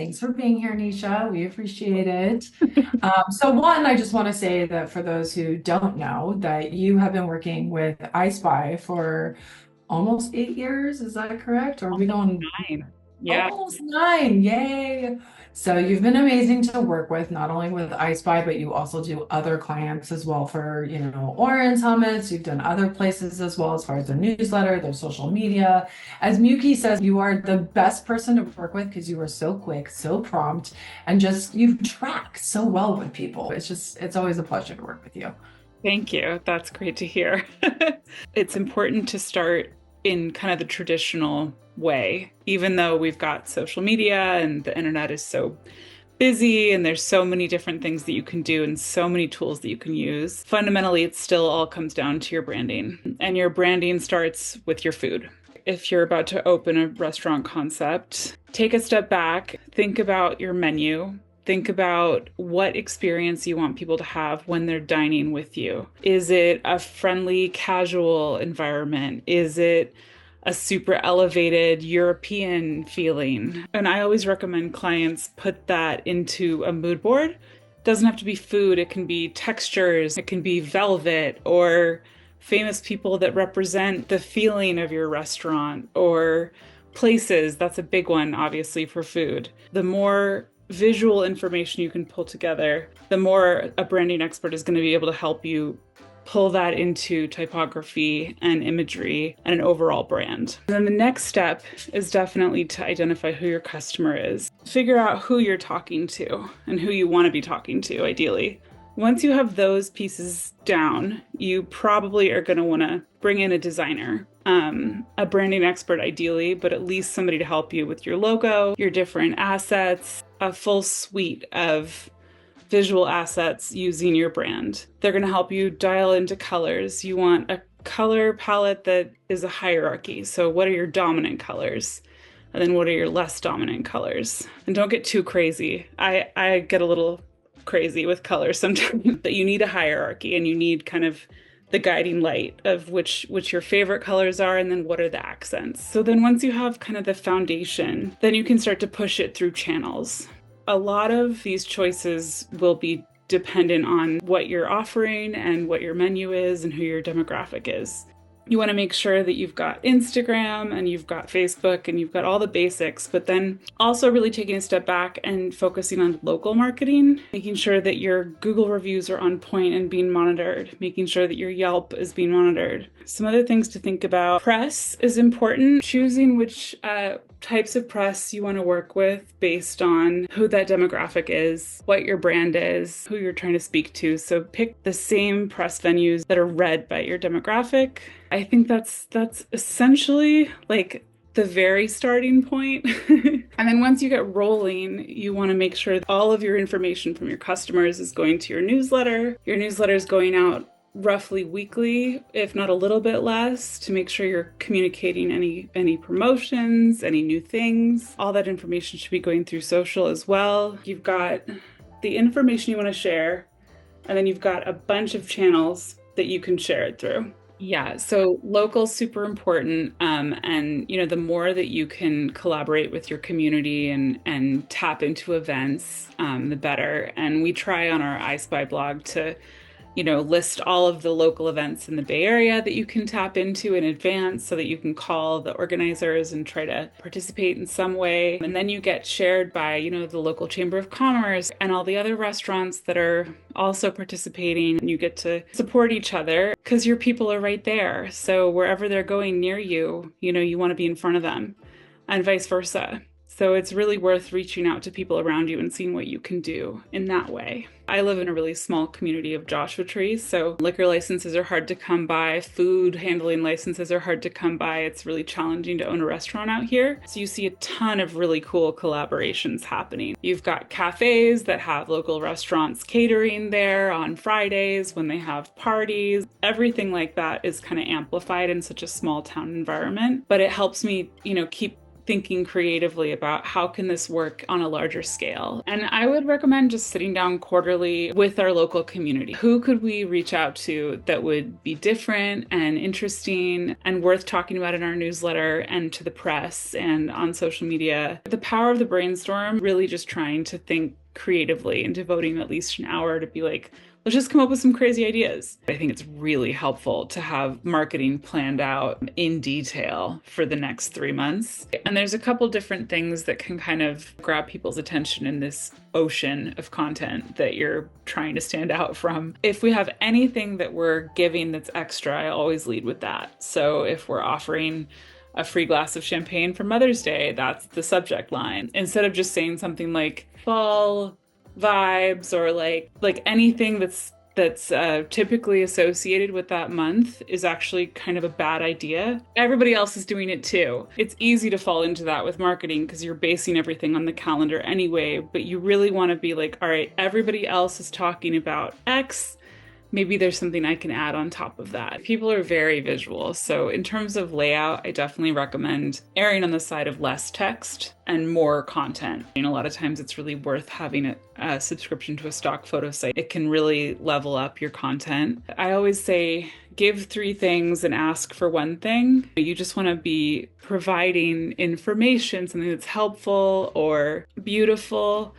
Thanks for being here, Nisha. We appreciate it. So one, I just want to say that for those who don't know, that you have been working with EyeSpy for almost 8 years. Is that correct? Or are we Almost going nine. Yeah. almost nine? Yay! So you've been amazing to work with, not only with EyeSpy, but you also do other clients as well for, Orange Summits. You've done other places as well as far as their newsletter, their social media. As Muki says, you are the best person to work with because you are so quick, so prompt, and just you track so well with people. It's always a pleasure to work with you. Thank you. That's great to hear. It's important to start in kind of the traditional way, even though we've got social media and the internet is so busy and there's so many different things that you can do and so many tools that you can use. Fundamentally, it still all comes down to your branding, and your branding starts with your food. If you're about to open a restaurant concept, take a step back, think about your menu. Think about what experience you want people to have when they're dining with you. Is it a friendly, casual environment? Is it a super elevated European feeling? And I always recommend clients put that into a mood board. It doesn't have to be food, it can be textures, it can be velvet or famous people that represent the feeling of your restaurant, or places. That's a big one, obviously, for food. The more visual information you can pull together, the more a branding expert is going to be able to help you pull that into typography and imagery and an overall brand. And then the next step is definitely to identify who your customer is. Figure out who you're talking to and who you want to be talking to, ideally. Once you have those pieces down, you probably are going to want to bring in a designer, a branding expert ideally, but at least somebody to help you with your logo, your different assets, a full suite of visual assets using your brand. They're going to help you dial into colors. You want a color palette that is a hierarchy. So what are your dominant colors? And then what are your less dominant colors? And don't get too crazy. I get a little crazy with colors sometimes, but you need a hierarchy and you need kind of the guiding light of which your favorite colors are, and then what are the accents. So then once you have kind of the foundation, then you can start to push it through channels. A lot of these choices will be dependent on what you're offering and what your menu is and who your demographic is. You want to make sure that you've got Instagram and you've got Facebook and you've got all the basics, but then also really taking a step back and focusing on local marketing, making sure that your Google reviews are on point and being monitored, making sure that your Yelp is being monitored. Some other things to think about. Press is important. Choosing which types of press you want to work with based on who that demographic is, what your brand is, who you're trying to speak to. So pick the same press venues that are read by your demographic. I think that's essentially like the very starting point. And then once you get rolling, you want to make sure that all of your information from your customers is going to your newsletter. Your newsletter is going out roughly weekly, if not a little bit less, to make sure you're communicating any promotions, any new things. All that information should be going through social as well. You've got the information you want to share, and then you've got a bunch of channels that you can share it through. Yeah, so local super important, and the more that you can collaborate with your community and tap into events, the better. And we try on our EyeSpy blog to list all of the local events in the Bay Area that you can tap into in advance so that you can call the organizers and try to participate in some way. And then you get shared by, the local Chamber of Commerce and all the other restaurants that are also participating. And you get to support each other because your people are right there. So wherever they're going near you, you want to be in front of them, and vice versa. So it's really worth reaching out to people around you and seeing what you can do in that way. I live in a really small community of Joshua trees, so liquor licenses are hard to come by, food handling licenses are hard to come by. It's really challenging to own a restaurant out here. So you see a ton of really cool collaborations happening. You've got cafes that have local restaurants catering there on Fridays when they have parties. Everything like that is kind of amplified in such a small town environment, but it helps me, keep thinking creatively about how can this work on a larger scale. And I would recommend just sitting down quarterly with our local community. Who could we reach out to that would be different and interesting and worth talking about in our newsletter and to the press and on social media? The power of the brainstorm, really just trying to think creatively and devoting at least an hour to be like, let's just come up with some crazy ideas. I think it's really helpful to have marketing planned out in detail for the next 3 months. And there's a couple different things that can kind of grab people's attention in this ocean of content that you're trying to stand out from. If we have anything that we're giving that's extra, I always lead with that. So if we're offering a free glass of champagne for Mother's Day, that's the subject line. Instead of just saying something like fall vibes or like anything that's typically associated with that month is actually kind of a bad idea. Everybody else is doing it too. It's easy to fall into that with marketing because you're basing everything on the calendar anyway, but you really want to be like, all right, everybody else is talking about X. Maybe there's something I can add on top of that. People are very visual. So in terms of layout, I definitely recommend erring on the side of less text and more content. And a lot of times it's really worth having a subscription to a stock photo site. It can really level up your content. I always say, give 3 things and ask for 1 thing. You just want to be providing information, something that's helpful or beautiful.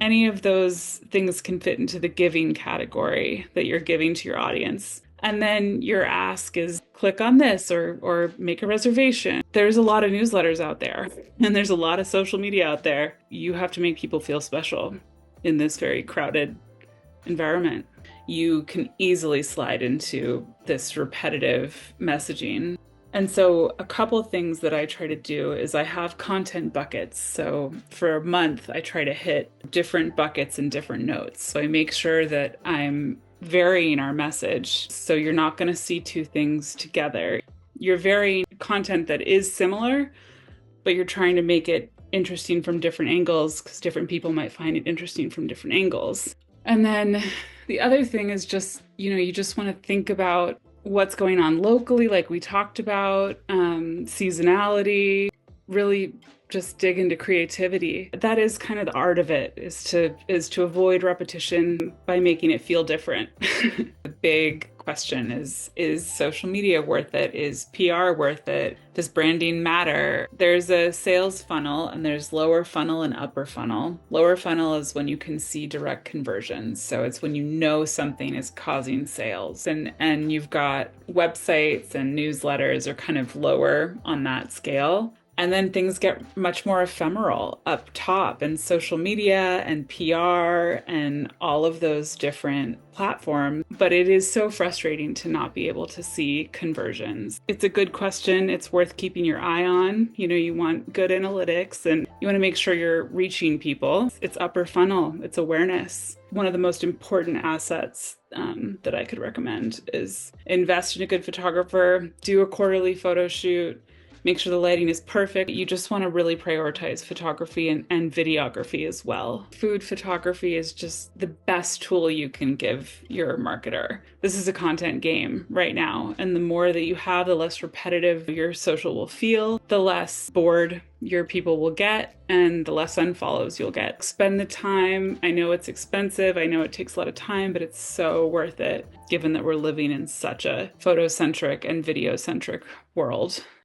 Any of those things can fit into the giving category that you're giving to your audience. And then your ask is click on this or make a reservation. There's a lot of newsletters out there and there's a lot of social media out there. You have to make people feel special in this very crowded environment. You can easily slide into this repetitive messaging. And so a couple of things that I try to do is I have content buckets. So for a month, I try to hit different buckets and different notes. So I make sure that I'm varying our message. So you're not going to see 2 things together. You're varying content that is similar, but you're trying to make it interesting from different angles because different people might find it interesting from different angles. And then the other thing is just, you just want to think about what's going on locally, like we talked about, seasonality, really just dig into creativity. That is kind of the art of it, is to avoid repetition by making it feel different. The big question is social media worth it? Is PR worth it? Does branding matter? There's a sales funnel and there's lower funnel and upper funnel. Lower funnel is when you can see direct conversions. So it's when you know something is causing sales. And you've got websites and newsletters are kind of lower on that scale. And then things get much more ephemeral up top, and social media and PR and all of those different platforms. But it is so frustrating to not be able to see conversions. It's a good question. It's worth keeping your eye on. You want good analytics and you want to make sure you're reaching people. It's upper funnel. It's awareness. One of the most important assets that I could recommend is invest in a good photographer, do a quarterly photo shoot, make sure the lighting is perfect. You just want to really prioritize photography and videography as well. Food photography is just the best tool you can give your marketer. This is a content game right now. And the more that you have, the less repetitive your social will feel, the less bored your people will get, and the less unfollows you'll get. Spend the time. I know it's expensive. I know it takes a lot of time, but it's so worth it given that we're living in such a photocentric and video-centric world.